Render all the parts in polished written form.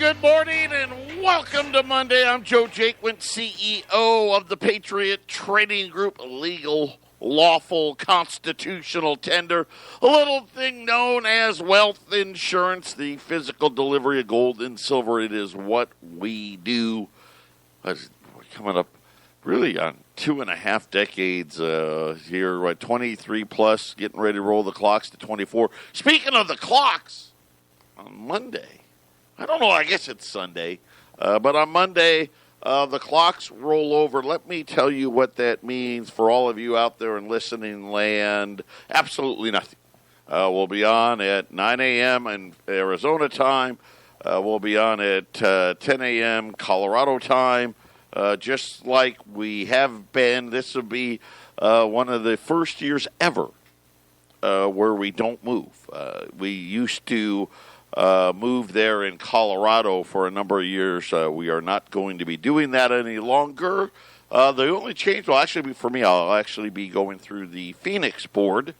good morning, and welcome to Monday. I'm Joe Jaquint, CEO of the Patriot Trading Group, legal, lawful, constitutional tender, a little thing known as wealth insurance, the physical delivery of gold and silver. It is what we do. We're coming up really on 2.5 decades here, right? 23 plus, getting ready to roll the clocks to 24. Speaking of the clocks, on Monday, I don't know, I guess it's Sunday, but on Monday, the clocks roll over. Let me tell you what that means for all of you out there in listening land. Absolutely nothing. We'll be on at 9 a.m. in Arizona time. We'll be on at 10 a.m. Colorado time, just like we have been. This will be one of the first years ever where we don't move. We used to moved there in Colorado for a number of years. We are not going to be doing that any longer. The only change will actually be for me. I'll actually be going through the Phoenix board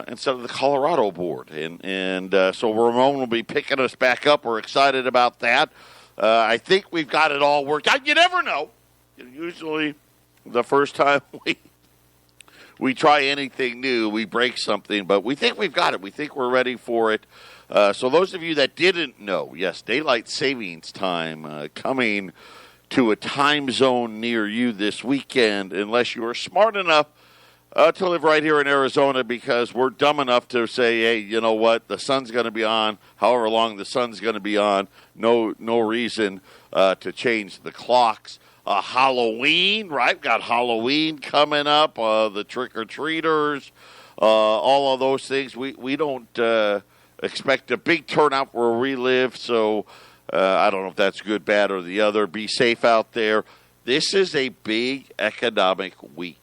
instead of the Colorado board. And so Ramon will be picking us back up. We're excited about that. I think we've got it all worked out. You never know. Usually the first time we try anything new, we break something. But we think we've got it. We think we're ready for it. So those of you that didn't know, yes, daylight savings time coming to a time zone near you this weekend, unless you are smart enough to live right here in Arizona, because we're dumb enough to say, hey, you know what, the sun's going to be on, however long the sun's going to be on, no reason to change the clocks. Halloween, right? Got Halloween coming up, the trick-or-treaters, all of those things. We don't expect a big turnout where we live, so I don't know if that's good, bad, or the other. Be safe out there. This is a big economic week.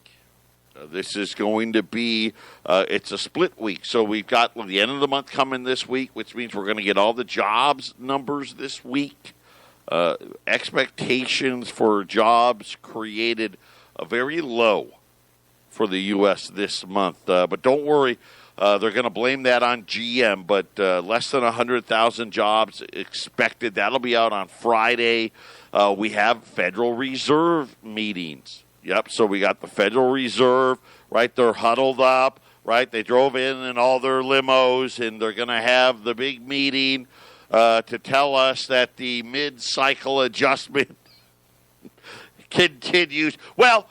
This is going to be, it's a split week. So we've got the end of the month coming this week, which means we're going to get all the jobs numbers this week. Expectations for jobs created very low for the U.S. this month. But don't worry. They're going to blame that on GM, but less than 100,000 jobs expected. That'll be out on Friday. We have Federal Reserve meetings. Yep, so we got the Federal Reserve, right? They're huddled up, right? They drove in all their limos, and they're going to have the big meeting to tell us that the mid-cycle adjustment continues. Well,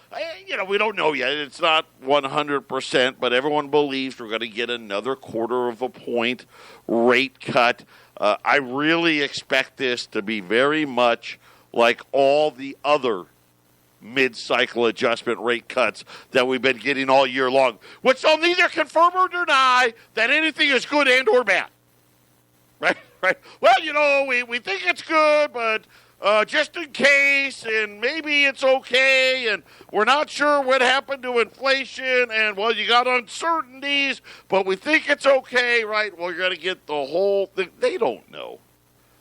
we don't know yet. It's not 100%, but everyone believes we're going to get another 1/4 point rate cut. I really expect this to be very much like all the other mid-cycle adjustment rate cuts that we've been getting all year long, which will neither confirm or deny that anything is good and or bad. Right? Well, we think it's good, but just in case, and maybe it's okay, and we're not sure what happened to inflation, and, well, you got uncertainties, but we think it's okay, right? Well, you're going to get the whole thing. They don't know.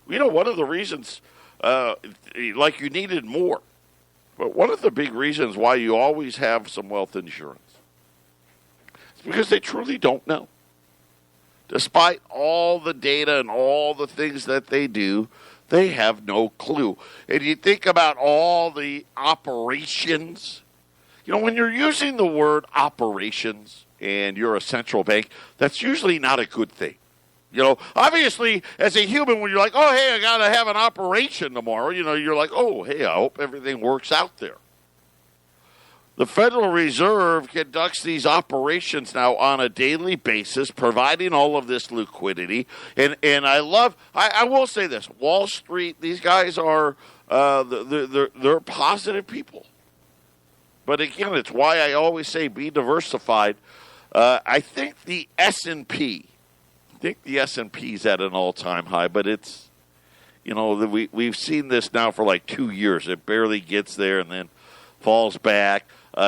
One of the reasons, like you needed more, but one of the big reasons why you always have some wealth insurance is because they truly don't know. Despite all the data and all the things that they do, they have no clue. And you think about all the operations. When you're using the word operations and you're a central bank, that's usually not a good thing. Obviously, as a human, when you're like, oh, hey, I got to have an operation tomorrow, you're like, oh, hey, I hope everything works out there. The Federal Reserve conducts these operations now on a daily basis, providing all of this liquidity. And I will say this, Wall Street, these guys are, they're positive people. But again, it's why I always say be diversified. I think the S&P is at an all-time high, but it's, we've seen this now for like 2 years. It barely gets there and then falls back.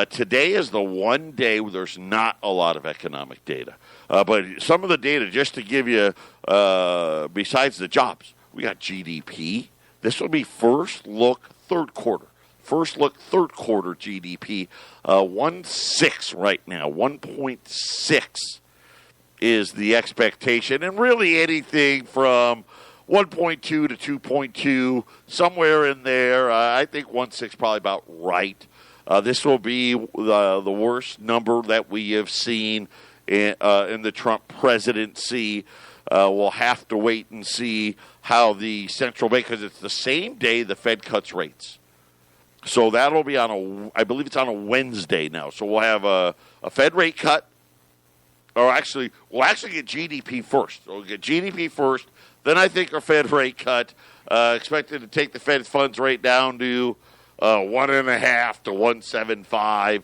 Today is the one day where there's not a lot of economic data. But some of the data, just to give you, besides the jobs, we got GDP. This will be first look third quarter GDP, 1.6 right now, 1.6 is the expectation. And really anything from 1.2 to 2.2, somewhere in there. I think 1.6 probably about right. This will be the worst number that we have seen in the Trump presidency. We'll have to wait and see how the central bank, because it's the same day the Fed cuts rates. So that'll be I believe it's on a Wednesday now. So we'll have a Fed rate cut. Or actually, we'll get GDP first. We'll get GDP first. Then I think a Fed rate cut, expected to take the Fed funds rate down to 1.5 to 1.75.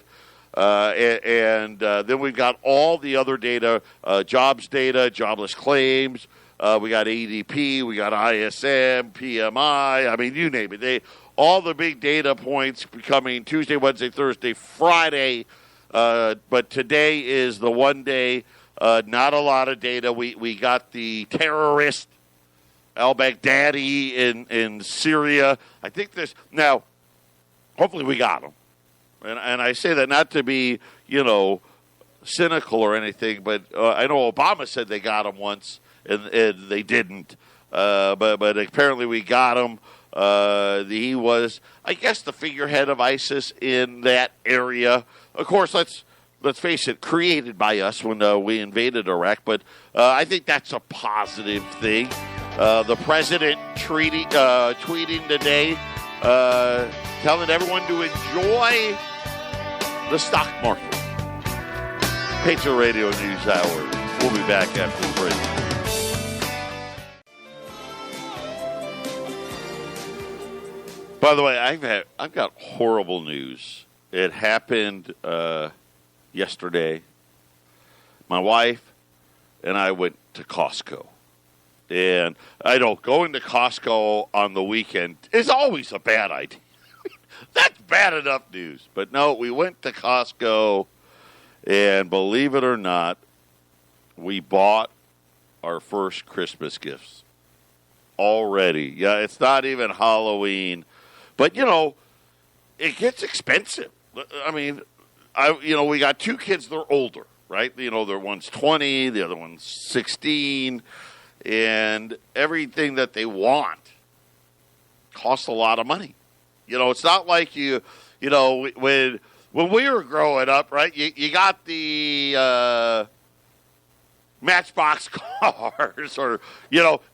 And then we've got all the other data, jobs data, jobless claims. We got ADP, we got ISM, PMI. I mean, you name it. All the big data points coming Tuesday, Wednesday, Thursday, Friday. But today is the one day, not a lot of data. We got the terrorist al-Baghdadi in Syria. I think now, hopefully we got him. And I say that not to be, cynical or anything, but I know Obama said they got him once, and they didn't. But apparently we got him. He was, I guess, the figurehead of ISIS in that area. Of course, let's face it, created by us when we invaded Iraq. But I think that's a positive thing. The president tweeting today, telling everyone to enjoy the stock market. Patriot Radio News Hour. We'll be back after the break. By the way, I've got horrible news. It happened yesterday. My wife and I went to Costco. And I know going to Costco on the weekend is always a bad idea. That's bad enough news. But no, we went to Costco, and believe it or not, we bought our first Christmas gifts already. Yeah, it's not even Halloween. But, it gets expensive. I mean, we got two kids, they're older, right? Their one's 20, the other one's 16, and everything that they want costs a lot of money. It's not like when we were growing up, right, you got the Matchbox cars or,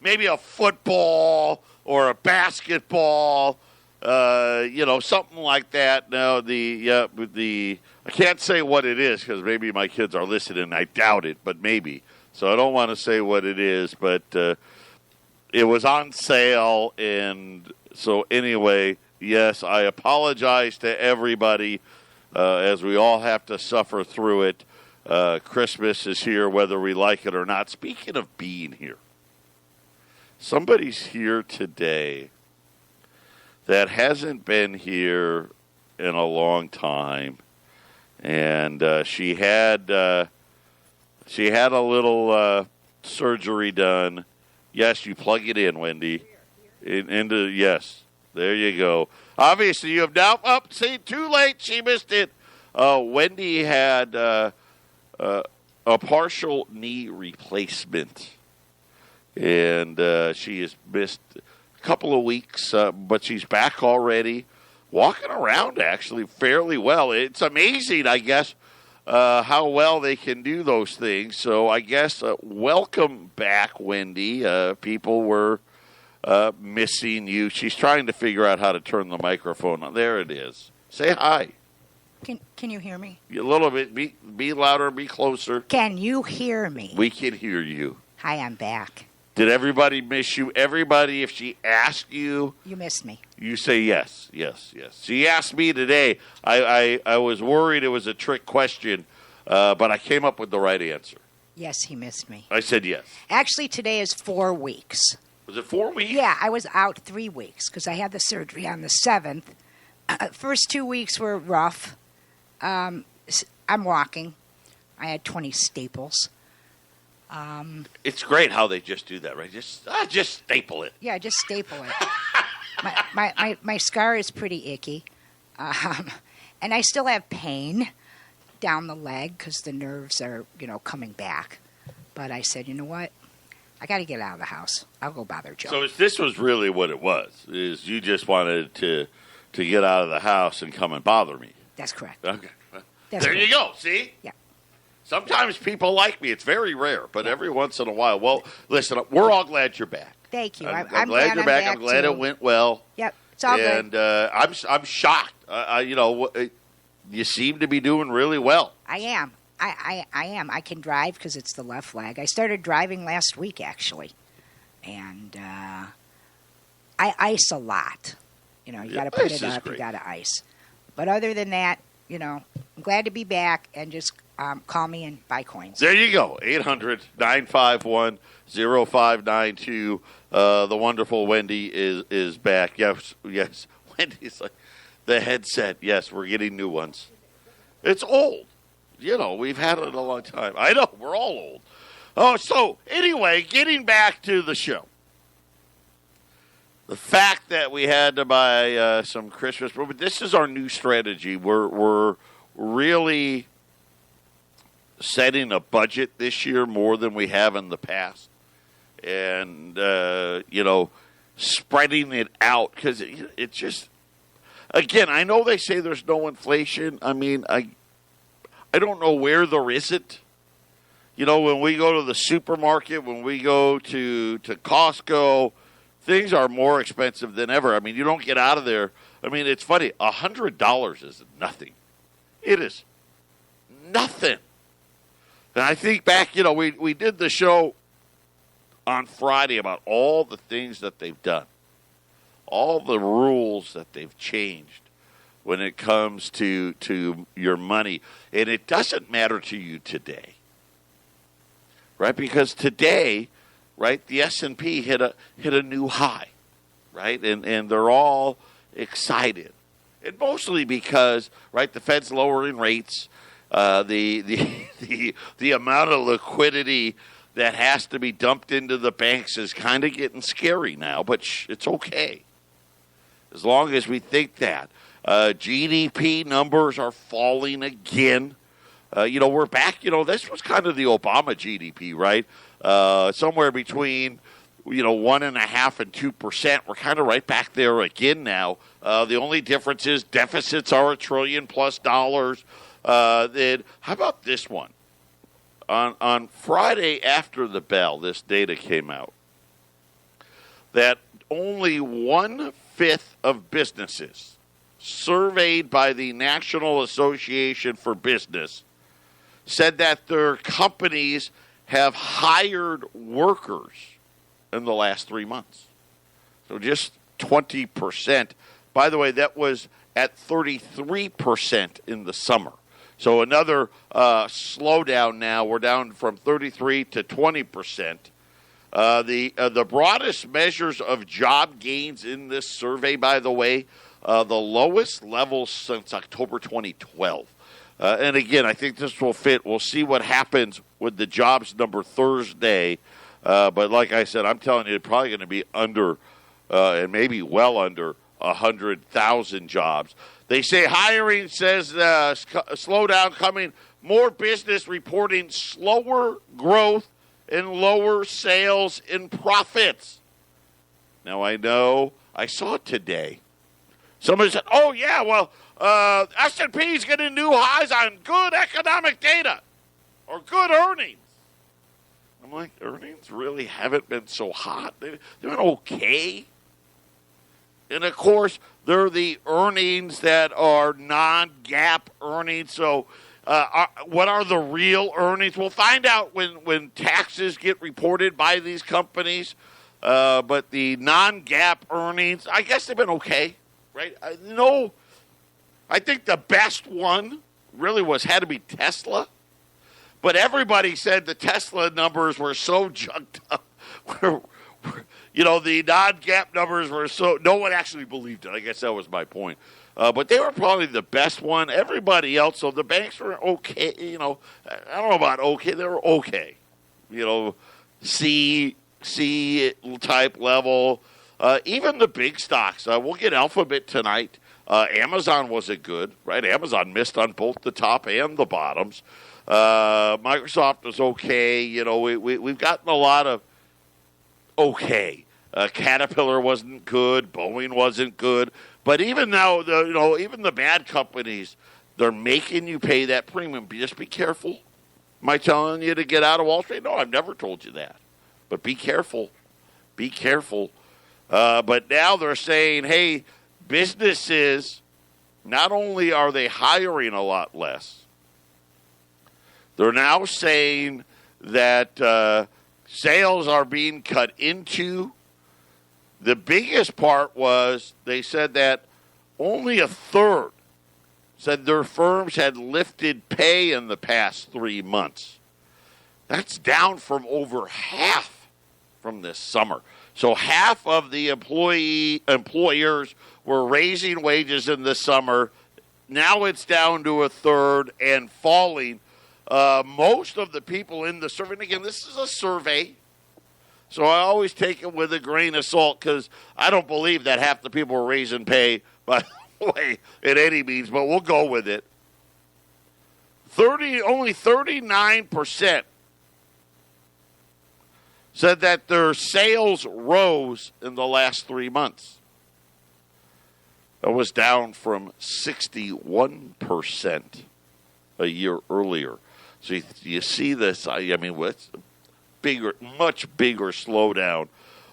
maybe a football or a basketball. Something like that. Now, I can't say what it is because maybe my kids are listening. I doubt it, but maybe. So I don't want to say what it is, but it was on sale. And so anyway, yes, I apologize to everybody as we all have to suffer through it. Christmas is here, whether we like it or not. Speaking of being here, somebody's here today that hasn't been here in a long time, and she had a little surgery done. Yes, you plug it in, Wendy. Yes, there you go. Obviously, you have now see, too late. She missed it. Wendy had a partial knee replacement, and she has missed couple of weeks, but she's back already, walking around actually fairly well. It's amazing, I guess, how well they can do those things. So I guess welcome back, Wendy. People were missing you. She's trying to figure out how to turn the microphone on. There it is. Say hi. Can you hear me? A little bit. Be louder. Be closer. Can you hear me? We can hear you. Hi, I'm back. Did everybody miss you? Everybody, if she asked you. You missed me. You say yes, yes, yes. She asked me today. I was worried it was a trick question, but I came up with the right answer. Yes, he missed me. I said yes. Actually, today is 4 weeks. Was it 4 weeks? Yeah, I was out 3 weeks because I had the surgery on the 7th. First 2 weeks were rough. I'm walking. I had 20 staples. It's great how they just do that, right? Just staple it. Yeah, just staple it. My scar is pretty icky, and I still have pain down the leg because the nerves are, coming back. But I said, you know what? I got to get out of the house. I'll go bother Joe. So this was really what it was, is you just wanted to get out of the house and come and bother me. That's correct. Okay. That's there correct. you go. See? Yeah. Sometimes people like me. It's very rare, but every once in a while. Well, listen, we're all glad you're back. Thank you. I'm I'm glad you're back. I'm glad too. it went well. Yep. It's all good. And I'm shocked. You seem to be doing really well. I am. I am. I can drive because it's the left leg. I started driving last week, actually. And I ice a lot. You got to put ice it is up. great. You got to ice. But other than that, I'm glad to be back, and just call me and buy coins. There you go. 800-951-0592. The wonderful Wendy is back. Yes. Wendy's like, the headset. Yes, we're getting new ones. It's old. We've had it a long time. I know. We're all old. Oh, so anyway, getting back to the show. The fact that we had to buy some Christmas, but this is our new strategy. We're really setting a budget this year more than we have in the past, and spreading it out because it just. Again, I know they say there's no inflation. I mean, I don't know where there isn't. When we go to the supermarket, when we go to Costco, things are more expensive than ever. I mean, you don't get out of there. I mean, it's funny. $100 is nothing. It is nothing. And I think back, we did the show on Friday about all the things that they've done, all the rules that they've changed when it comes to your money. And it doesn't matter to you today, right? Because today, right, the S&P hit a new high, right? And they're all excited. And mostly because, right, the Fed's lowering rates, the amount of liquidity that has to be dumped into the banks is kind of getting scary now, but it's okay. As long as we think that. GDP numbers are falling again. We're back. This was kind of the Obama GDP, right? Somewhere between, 1.5% and 2%. We're kind of right back there again now. The only difference is deficits are $1 trillion plus. Then how about this one? On Friday after the bell, this data came out that only 1/5 of businesses surveyed by the National Association for Business said that their companies have hired workers in the last 3 months. So just 20%. By the way, that was at 33% in the summer. So another slowdown now. We're down from 33 to 20%. The broadest measures of job gains in this survey, by the way, the lowest levels since October 2012. And again, I think this will fit. We'll see what happens with the jobs number Thursday. But like I said, I'm telling you, it's probably going to be under and maybe well under 100,000 jobs. They say hiring says slowdown coming. More business reporting slower growth and lower sales and profits. Now, I know I saw it today. Somebody said, oh, yeah, well, S&P's getting new highs on good economic data or good earnings. I'm like, earnings really haven't been so hot. They've been okay. And, of course, they're the earnings that are non-GAAP earnings. So what are the real earnings? We'll find out when taxes get reported by these companies. But the non-GAAP earnings, I guess they've been okay, right? I think the best one really had to be Tesla. But everybody said the Tesla numbers were so junked up. The non-GAAP numbers were no one actually believed it. I guess that was my point. But they were probably the best one. Everybody else, so the banks were okay. I don't know about okay. They were okay. C type level. Even the big stocks. We'll get Alphabet tonight. Amazon wasn't good, right? Amazon missed on both the top and the bottoms. Microsoft was okay. We've gotten a lot of okay. Caterpillar wasn't good. Boeing wasn't good. But even now, even the bad companies, they're making you pay that premium. Just be careful. Am I telling you to get out of Wall Street? No, I've never told you that. But be careful. Be careful. But now they're saying, hey, businesses, not only are they hiring a lot less, they're now saying that sales are being cut into. The biggest part was they said that only a third said their firms had lifted pay in the past 3 months. That's down from over half from this summer. So half of the employers were raising wages in the summer. Now it's down to a third and falling. Most of the people in the survey, and again, this is a survey, so I always take it with a grain of salt because I don't believe that half the people are raising pay, by the way, in any means, but we'll go with it. Only 39% said that their sales rose in the last 3 months. That was down from 61% a year earlier. So you see this, I mean, what's much bigger slowdown.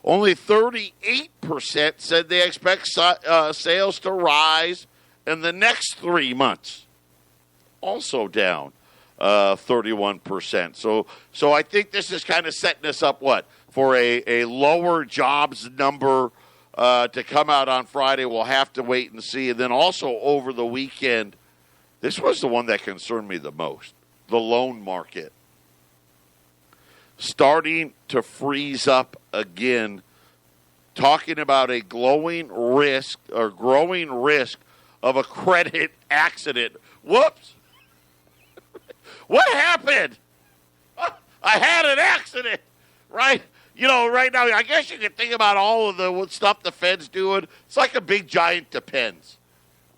Only 38% said they expect sales to rise in the next 3 months. Also down 31%. So I think this is kind of setting us up, for a lower jobs number to come out on Friday. We'll have to wait and see. And then also over the weekend, this was the one that concerned me the most, the loan market. Starting to freeze up again, talking about a growing risk of a credit accident. Whoops! What happened? I had an accident, right? Right now, I guess you could think about all of the stuff the Fed's doing. It's like a big giant Depends,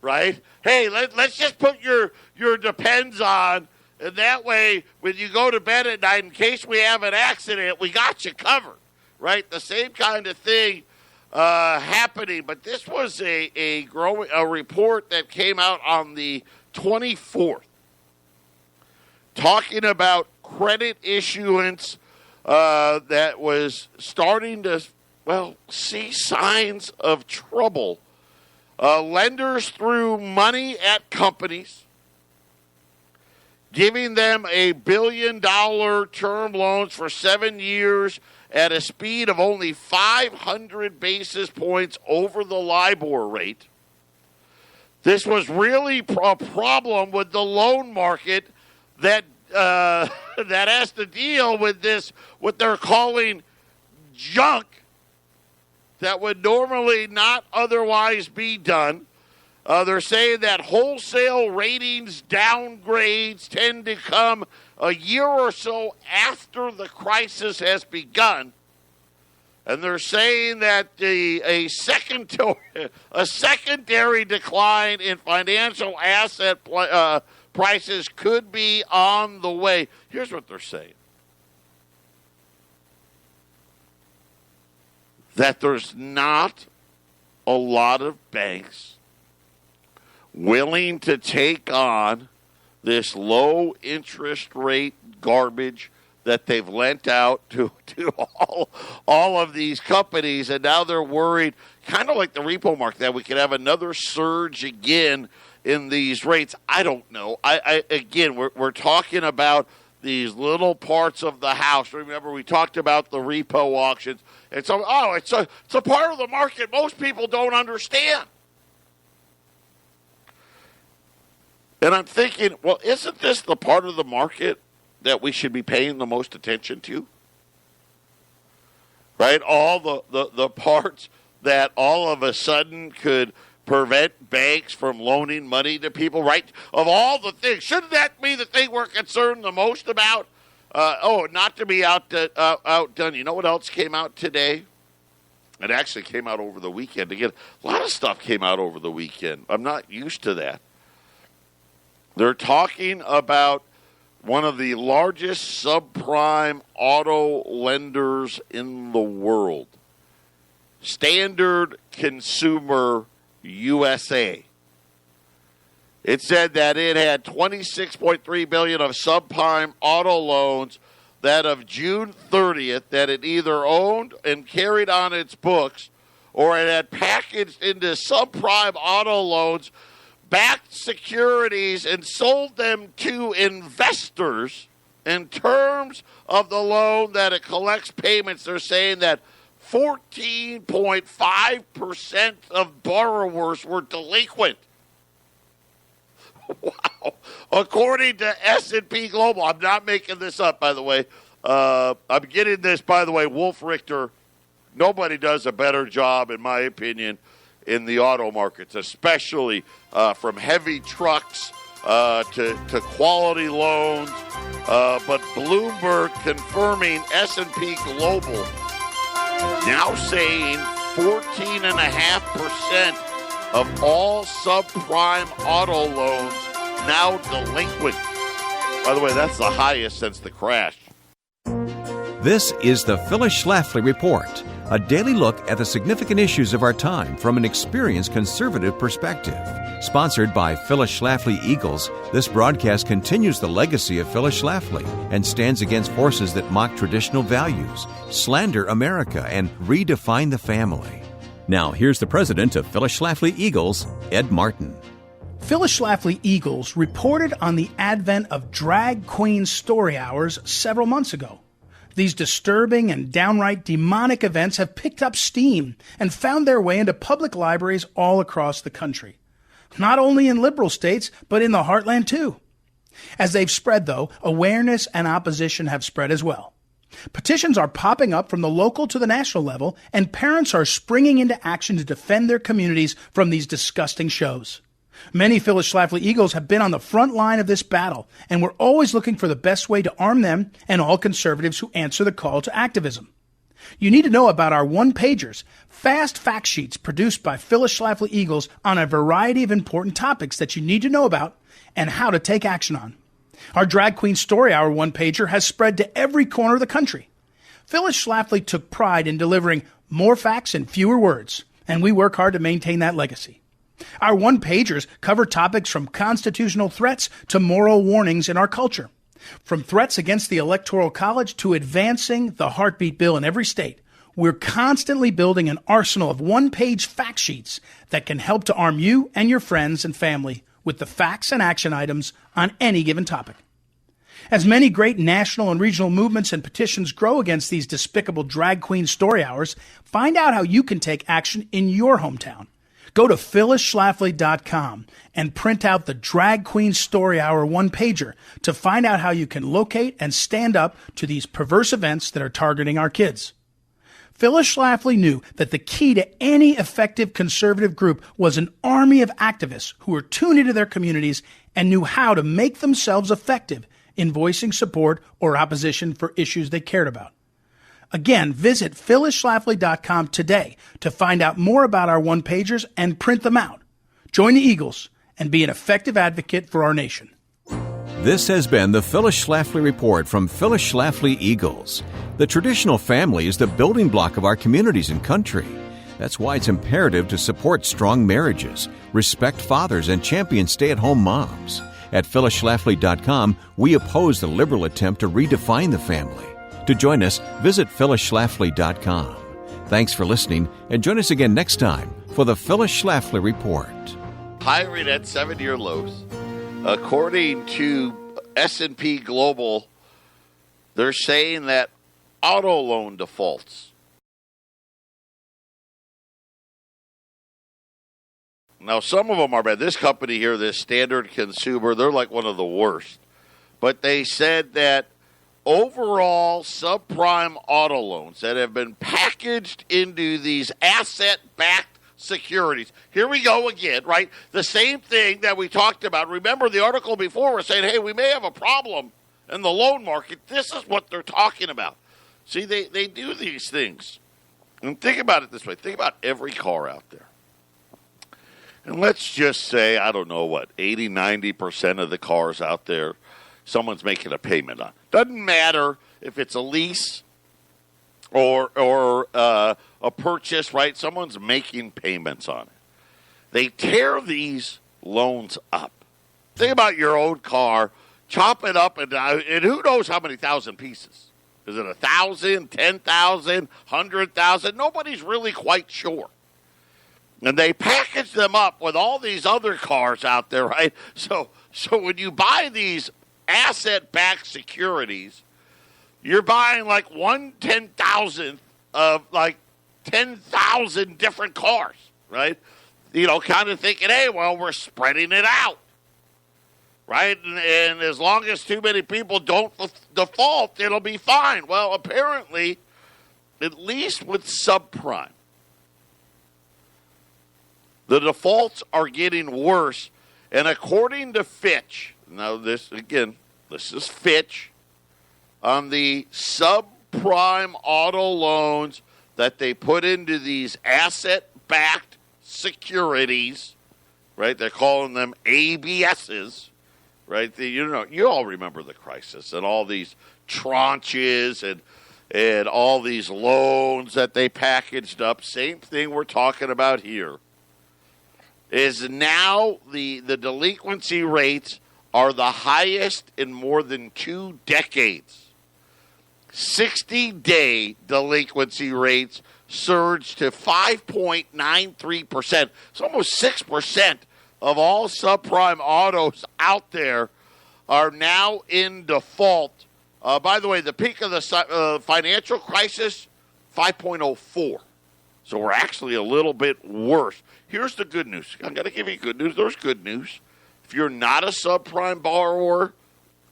right? Hey, let's just put your Depends on. And that way, when you go to bed at night, in case we have an accident, we got you covered, right? The same kind of thing happening. But this was a report that came out on the 24th, talking about credit issuance that was starting to, see signs of trouble. Lenders threw money at companies, giving them $1 billion term loans for 7 years at a speed of only 500 basis points over the LIBOR rate. This was really a problem with the loan market that has to deal with this, what they're calling junk that would normally not otherwise be done. They're saying that wholesale ratings downgrades tend to come a year or so after the crisis has begun. And they're saying that a secondary decline in financial asset prices could be on the way. Here's what they're saying. That there's not a lot of banks willing to take on this low interest rate garbage that they've lent out to all of these companies, and now they're worried, kind of like the repo market, that we could have another surge again in these rates. I don't know. Again, we're talking about these little parts of the house. Remember, we talked about the repo auctions, and so it's a part of the market most people don't understand. And I'm thinking, well, isn't this the part of the market that we should be paying the most attention to? Right? All the parts that all of a sudden could prevent banks from loaning money to people, right? Of all the things, shouldn't that be the thing we're concerned the most about? Not to be outdone. You know what else came out today? It actually came out over the weekend. Again, a lot of stuff came out over the weekend. I'm not used to that. They're talking about one of the largest subprime auto lenders in the world, Standard Consumer USA. It said that it had $26.3 billion of subprime auto loans that of June 30th that it either owned and carried on its books or it had packaged into subprime auto loans, backed securities, and sold them to investors. In terms of the loan that it collects payments, they're saying that 14.5% of borrowers were delinquent. Wow. According to S&P Global, I'm not making this up, by the way. I'm getting this, by the way, Wolf Richter. Nobody does a better job, in my opinion, in the auto markets, especially from heavy trucks to quality loans. But Bloomberg confirming S&P Global now saying 14.5% of all subprime auto loans now delinquent. By the way, that's the highest since the crash. This is the Phyllis Schlafly Report, a daily look at the significant issues of our time from an experienced conservative perspective. Sponsored by Phyllis Schlafly Eagles, this broadcast continues the legacy of Phyllis Schlafly and stands against forces that mock traditional values, slander America, and redefine the family. Now, here's the president of Phyllis Schlafly Eagles, Ed Martin. Phyllis Schlafly Eagles reported on the advent of drag queen story hours several months ago. These disturbing and downright demonic events have picked up steam and found their way into public libraries all across the country. Not only in liberal states, but in the heartland too. As they've spread, though, awareness and opposition have spread as well. Petitions are popping up from the local to the national level, and parents are springing into action to defend their communities from these disgusting shows. Many Phyllis Schlafly Eagles have been on the front line of this battle, and we're always looking for the best way to arm them and all conservatives who answer the call to activism. You need to know about our one-pagers, fast fact sheets produced by Phyllis Schlafly Eagles on a variety of important topics that you need to know about and how to take action on. Our Drag Queen Story Hour one-pager has spread to every corner of the country. Phyllis Schlafly took pride in delivering more facts in fewer words, and we work hard to maintain that legacy. Our one-pagers cover topics from constitutional threats to moral warnings in our culture. From threats against the Electoral College to advancing the heartbeat bill in every state, we're constantly building an arsenal of one-page fact sheets that can help to arm you and your friends and family with the facts and action items on any given topic. As many great national and regional movements and petitions grow against these despicable drag queen story hours, find out how you can take action in your hometown. Go to phyllisschlafly.com and print out the Drag Queen Story Hour one-pager to find out how you can locate and stand up to these perverse events that are targeting our kids. Phyllis Schlafly knew that the key to any effective conservative group was an army of activists who were tuned into their communities and knew how to make themselves effective in voicing support or opposition for issues they cared about. Again, visit phyllisschlafly.com today to find out more about our one-pagers and print them out. Join the Eagles and be an effective advocate for our nation. This has been the Phyllis Schlafly Report from Phyllis Schlafly Eagles. The traditional family is the building block of our communities and country. That's why it's imperative to support strong marriages, respect fathers, and champion stay-at-home moms. At phyllisschlafly.com, we oppose the liberal attempt to redefine the family. To join us, visit phyllisschlafly.com. Thanks for listening, and join us again next time for the Phyllis Schlafly Report. Hiring at 7-year lows. According to S&P Global, they're saying that auto loan defaults. Now, some of them are bad. This company here, this Standard Consumer, they're like one of the worst. But they said that overall subprime auto loans that have been packaged into these asset-backed securities. Here we go again, right? The same thing that we talked about. Remember the article before was saying, hey, we may have a problem in the loan market. This is what they're talking about. See, they do these things. And think about it this way. Think about every car out there. And let's just say, I don't know what, 80, 90% of the cars out there someone's making a payment on. Doesn't matter if it's a lease or a purchase, right? Someone's making payments on it. They tear these loans up. Think about your old car, chop it up, and who knows how many thousand pieces. Is it 1,000, 10,000, 100,000? Nobody's really quite sure. And they package them up with all these other cars out there, right? So when you buy these asset-backed securities, you're buying like 1/10,000th of like 10,000 different cars, right? Kind of thinking, hey, well, we're spreading it out, right? And as long as too many people don't default, it'll be fine. Well, apparently, at least with subprime, the defaults are getting worse. And according to Fitch, now this is Fitch, on the subprime auto loans that they put into these asset-backed securities, right? They're calling them ABSs, right? You all remember the crisis and all these tranches and all these loans that they packaged up. Same thing we're talking about here. Is now the delinquency rates are the highest in more than 2 decades. 60-day delinquency rates surged to 5.93%. It's almost 6% of all subprime autos out there are now in default. By the way, the peak of the financial crisis, 5.04. So we're actually a little bit worse. Here's the good news. I'm going to give you good news. There's good news. If you're not a subprime borrower,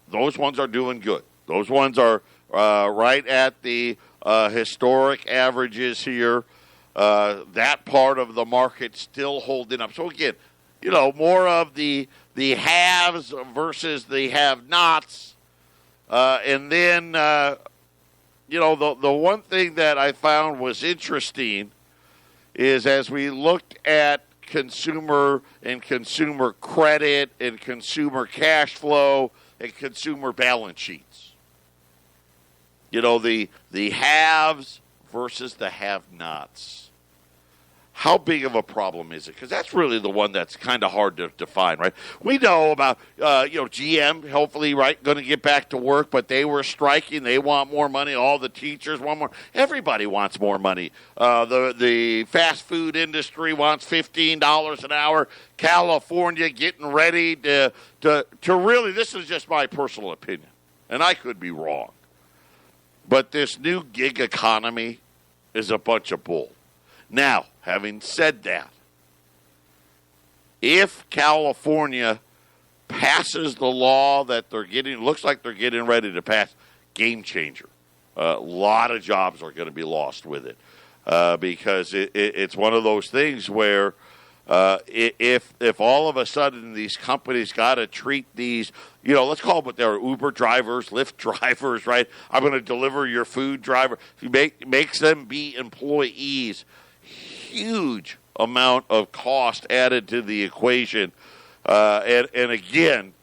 those ones are doing good. Those ones are right at the historic averages here. That part of the market still holding up. So again, more of the haves versus the have-nots. And then, the one thing that I found was interesting is as we looked at consumer and consumer credit and consumer cash flow and consumer balance sheets. The haves versus the have-nots. How big of a problem is it? Because that's really the one that's kind of hard to define, right? We know about, GM, hopefully, right, going to get back to work, but they were striking. They want more money. All the teachers want more. Everybody wants more money. The fast food industry wants $15 an hour. California getting ready to really, this is just my personal opinion, and I could be wrong, but this new gig economy is a bunch of bull. Now, having said that, if California passes the law that looks like they're getting ready to pass, game changer. A lot of jobs are going to be lost with it because it's one of those things where if all of a sudden these companies got to treat these, let's call them what they're, Uber drivers, Lyft drivers, right? I'm going to deliver your food driver. If you makes them be employees, huge amount of cost added to the equation. And again,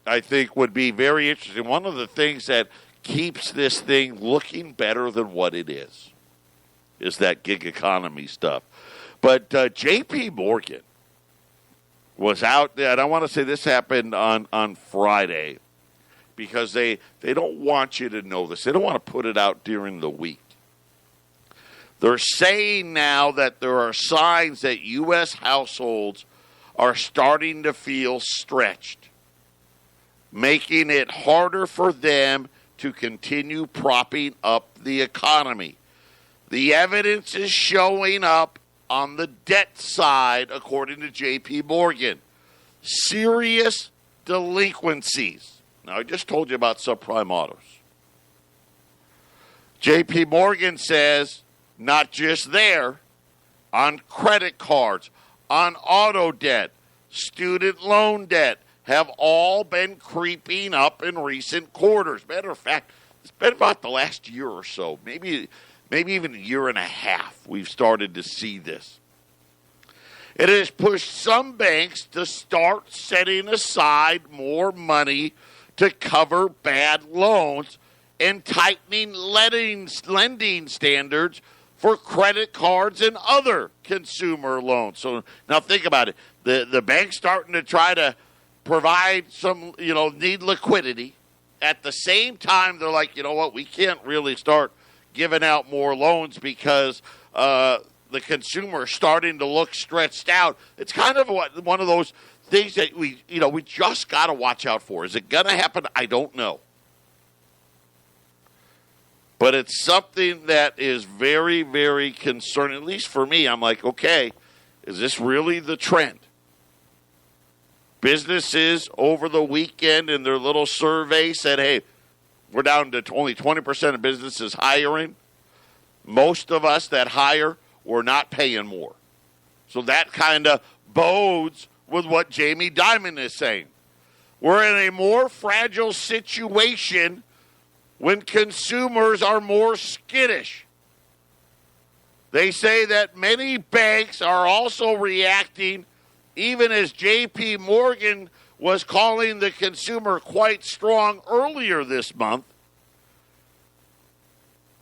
I think would be very interesting. One of the things that keeps this thing looking better than what it is that gig economy stuff. But J.P. Morgan was out there, and I want to say this happened on Friday because they don't want you to know this. They don't want to put it out during the week. They're saying now that there are signs that U.S. households are starting to feel stretched, making it harder for them to continue propping up the economy. The evidence is showing up on the debt side, according to J.P. Morgan. Serious delinquencies. Now, I just told you about subprime autos. J.P. Morgan says not just there, on credit cards, on auto debt, student loan debt, have all been creeping up in recent quarters. Matter of fact, it's been about the last year or so, maybe even a year and a half, we've started to see this. It has pushed some banks to start setting aside more money to cover bad loans and tightening lending standards for credit cards and other consumer loans. So now think about it. The bank's starting to try to provide some, need liquidity. At the same time, they're like, you know what, we can't really start giving out more loans because the consumer is starting to look stretched out. It's kind of one of those things that we just got to watch out for. Is it going to happen? I don't know. But it's something that is very, very concerning. At least for me, I'm like, okay, is this really the trend? Businesses over the weekend in their little survey said, hey, we're down to only 20% of businesses hiring. Most of us that hire, we're not paying more. So that kind of bodes with what Jamie Dimon is saying. We're in a more fragile situation when consumers are more skittish. They say that many banks are also reacting, even as J.P. Morgan was calling the consumer quite strong earlier this month.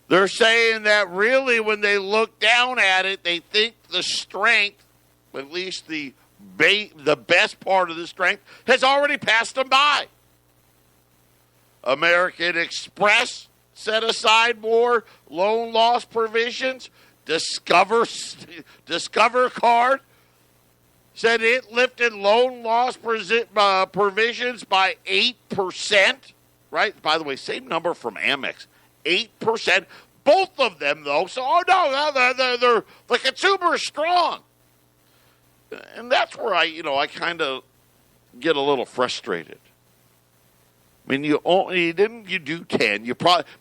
They're saying that really when they look down at it, they think the strength, at least the best part of the strength, has already passed them by. American Express set aside more loan loss provisions. Discover Card said it lifted loan loss provisions by 8%. Right? By the way, same number from Amex. 8%. Both of them, though. So, the consumer is strong. And that's where I kind of get a little frustrated. I mean, you do 10.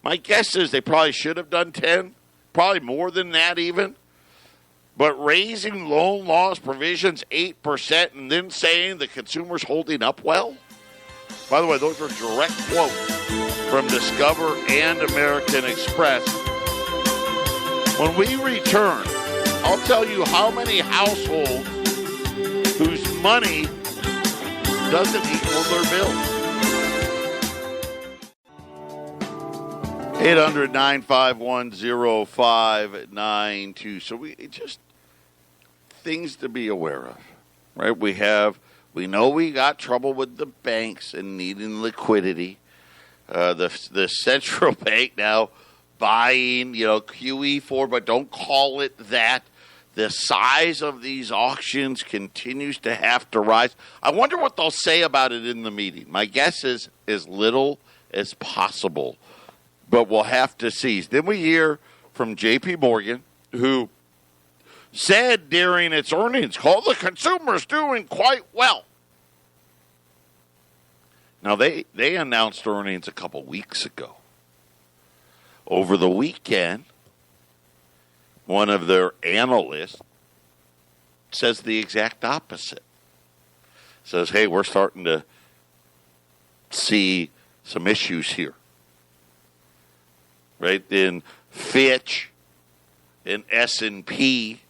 My guess is they probably should have done 10, probably more than that even. But raising loan loss provisions 8% and then saying the consumer's holding up well. By the way, those are direct quotes from Discover and American Express. When we return, I'll tell you how many households whose money doesn't equal their bill. 800-951-0592. So we just things to be aware of, right? We know we got trouble with the banks and needing liquidity. The central bank now buying, QE4, but don't call it that. The size of these auctions continues to have to rise. I wonder what they'll say about it in the meeting. My guess is as little as possible. But we'll have to see. Then we hear from J.P. Morgan, who said during its earnings call, the consumer's doing quite well. Now, they announced earnings a couple weeks ago. Over the weekend, one of their analysts says the exact opposite. Says, hey, we're starting to see some issues here. Right? In Fitch and S&P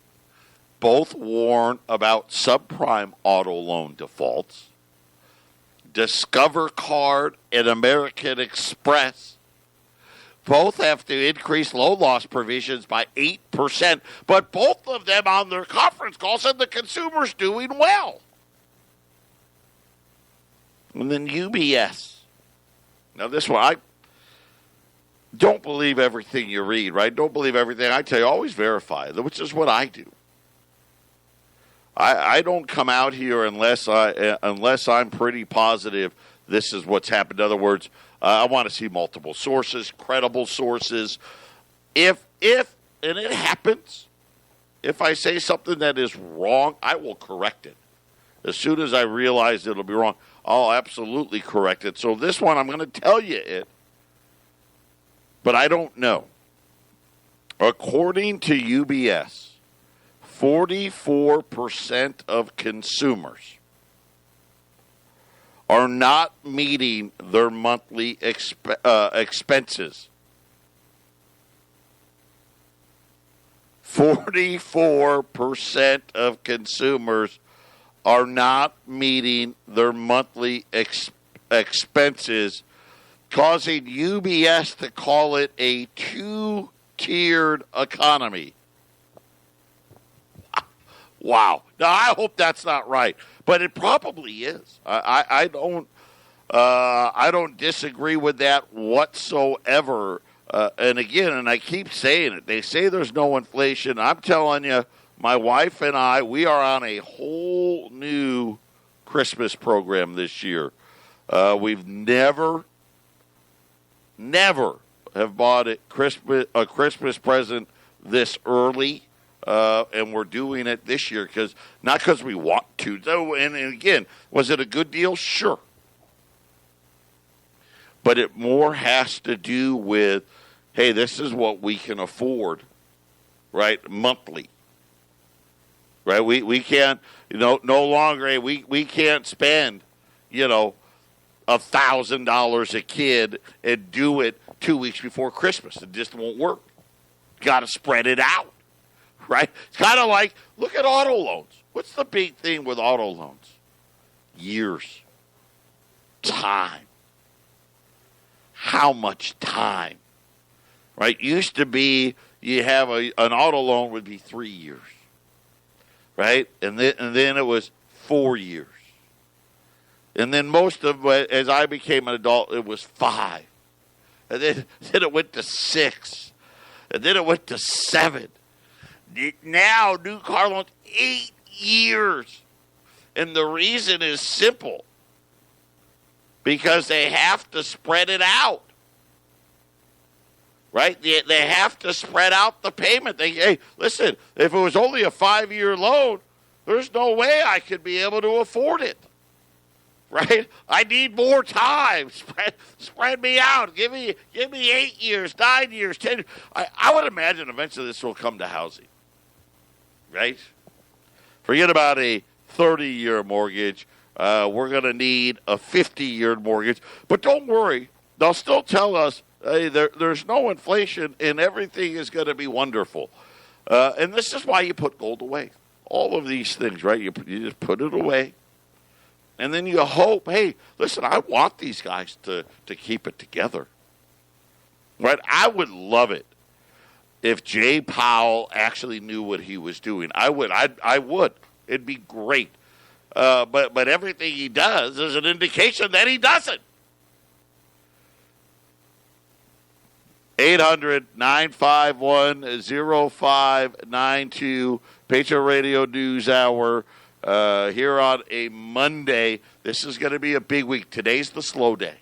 both warn about subprime auto loan defaults. Discover Card and American Express both have to increase loan loss provisions by 8%, but both of them on their conference call said the consumer's doing well. And then UBS. Now this one, don't believe everything you read, right? Don't believe everything I tell you. Always verify, which is what I do. I don't come out here unless I'm pretty positive this is what's happened. In other words, I want to see multiple sources, credible sources. If and it happens, if I say something that is wrong, I will correct it. As soon as I realize it'll be wrong, I'll absolutely correct it. So this one, I'm going to tell you it. But I don't know. According to UBS, 44% of consumers are not meeting their monthly expenses. 44% of consumers are not meeting their monthly expenses causing UBS to call it a two-tiered economy. Wow. Now, I hope that's not right, but it probably is. I don't disagree with that whatsoever. And again, and I keep saying it, they say there's no inflation. I'm telling you, my wife and I, we are on a whole new Christmas program this year. We've never have bought a Christmas present this early. And we're doing it this year not because we want to. And again, was it a good deal? Sure. But it more has to do with, hey, this is what we can afford, right, monthly. Right? We can't, no longer, hey, we can't spend, $1,000 a kid and do it 2 weeks before Christmas. It just won't work. Got to spread it out. Right? It's kind of like, look at auto loans. What's the big thing with auto loans? Years. Time. How much time? Right? Used to be, you have an auto loan would be 3 years. Right? And then it was 4 years. And then most of it, as I became an adult, it was 5. And then it went to 6. And then it went to 7. Now, new car loans, 8 years. And the reason is simple. Because they have to spread it out. Right? They have to spread out the payment. Hey, listen, if it was only a 5-year loan, there's no way I could be able to afford it. Right? I need more time. Spread me out. Give me 8 years, 9 years, 10 years. I would imagine eventually this will come to housing. Right? Forget about a 30-year mortgage. We're going to need a 50-year mortgage. But don't worry. They'll still tell us, hey, there's no inflation and everything is going to be wonderful. And this is why you put gold away. All of these things, right? You just put it away. And then you hope, hey, listen, I want these guys to keep it together. Right? I would love it if Jay Powell actually knew what he was doing. I would. It'd be great. But everything he does is an indication that he doesn't. 800-951-0592, Patriot Radio News Hour. Here on a Monday. This is going to be a big week. Today's the slow day.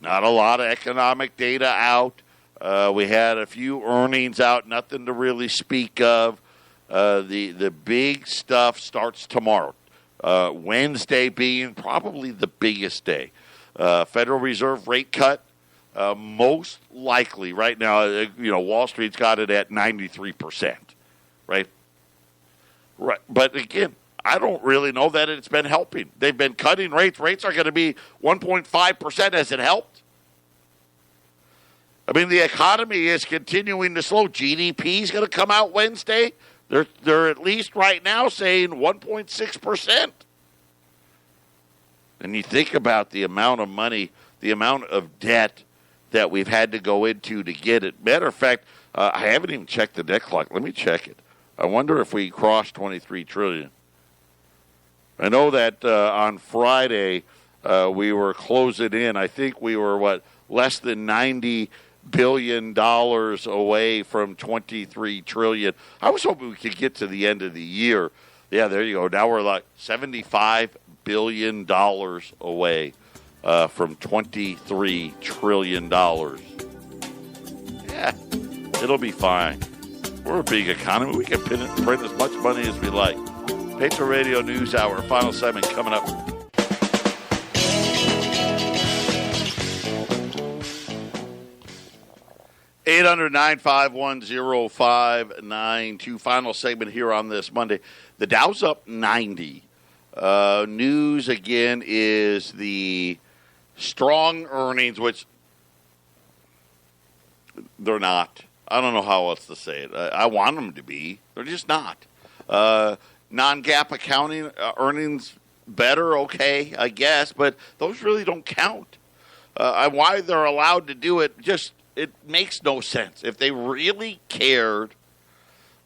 Not a lot of economic data out. We had a few earnings out, nothing to really speak of. The big stuff starts tomorrow. Wednesday being probably the biggest day. Federal Reserve rate cut, most likely right now. Wall Street's got it at 93%. Right. Right, but again, I don't really know that it's been helping. They've been cutting rates. Rates are going to be 1.5%. Has it helped? I mean, the economy is continuing to slow. GDP is going to come out Wednesday. They're at least right now saying 1.6%. And you think about the amount of money, the amount of debt that we've had to go into to get it. Matter of fact, I haven't even checked the debt clock. Let me check it. I wonder if we crossed $23 trillion. I know that on Friday we were closing in. I think we were, less than $90 billion away from $23 trillion. I was hoping we could get to the end of the year. Yeah, there you go. Now we're like $75 billion away from $23 trillion. Yeah, it'll be fine. We're a big economy. We can print as much money as we like. Patriot Radio News Hour, final segment coming up. Eight 800-951-0592. Final segment here on this Monday. The Dow's up 90. News again is the strong earnings, which they're not. I don't know how else to say it. I want them to be. They're just not. Non-GAAP accounting earnings better, okay, I guess, but those really don't count. why they're allowed to do it, it makes no sense. If they really cared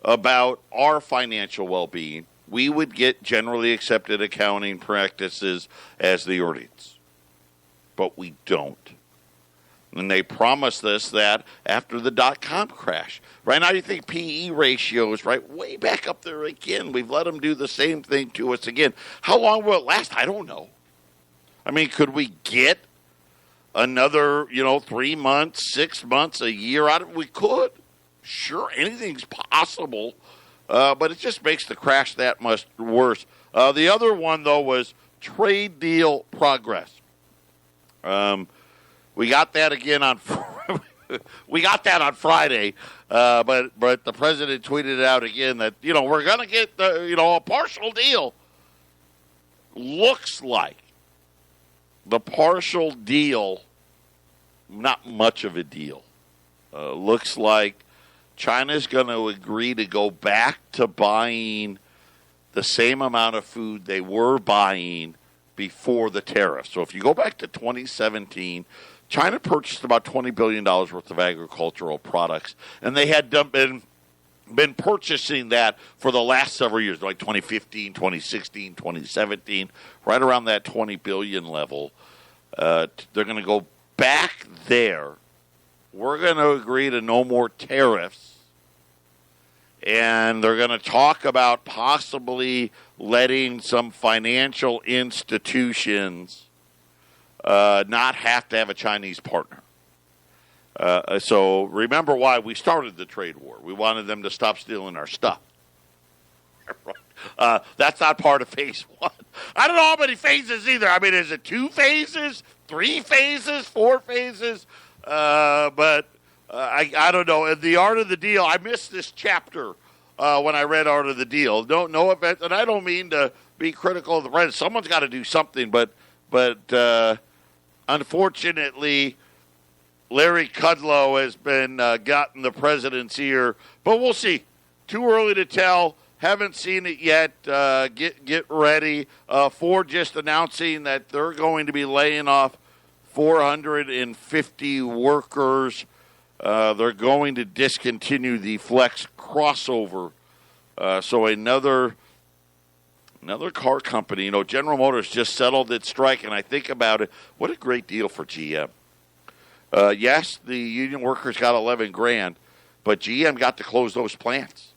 about our financial well-being, we would get generally accepted accounting practices as the earnings. But we don't. And they promised us that after the dot-com crash. Right now you think P/E ratios, right, way back up there again. We've let them do the same thing to us again. How long will it last? I don't know. I mean, could we get another, 3 months, 6 months, a year out of it? We could. Sure, anything's possible. But it just makes the crash that much worse. The other one, though, was trade deal progress. We got that again on Friday, but the president tweeted out again that we're going to get a partial deal. Looks like the partial deal, not much of a deal. Looks like China's going to agree to go back to buying the same amount of food they were buying before the tariffs. So if you go back to 2017, China purchased about $20 billion worth of agricultural products, and they had been purchasing that for the last several years, like 2015, 2016, 2017, right around that $20 billion level. They're going to go back there. We're going to agree to no more tariffs, and they're going to talk about possibly letting some financial institutions not have to have a Chinese partner. So remember why we started the trade war. We wanted them to stop stealing our stuff. That's not part of phase one. I don't know how many phases either. I mean, is it 2 phases, 3 phases, 4 phases? But I don't know. In the Art of the Deal, I missed this chapter when I read Art of the Deal. No offense, and I don't mean to be critical of the president. Someone's got to do something, but unfortunately, Larry Kudlow has been gotten the president's ear. But we'll see. Too early to tell. Haven't seen it yet. Get ready. Ford just announcing that they're going to be laying off 450 workers. They're going to discontinue the Flex crossover. So another car company. General Motors just settled its strike, and I think about it. What a great deal for GM. Yes, the union workers got $11,000, but GM got to close those plants.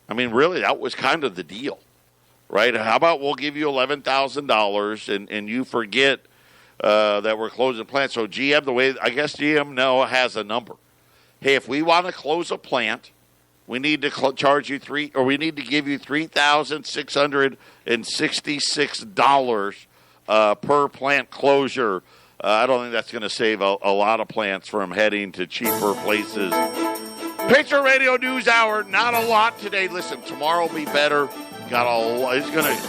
I mean, really, that was kind of the deal, right? How about we'll give you $11,000 and you forget that we're closing plants. So GM, the way I guess GM now has a number. Hey, if we want to close a plant, we need to charge you we need to give you $3,666 per plant closure. I don't think that's going to save a lot of plants from heading to cheaper places. Patriot Radio News Hour, not a lot today. Listen, tomorrow will be better.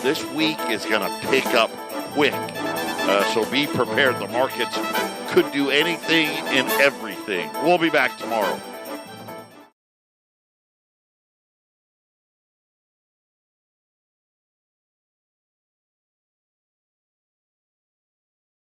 This week is gonna pick up quick. So be prepared. The markets could do anything and everything. We'll be back tomorrow.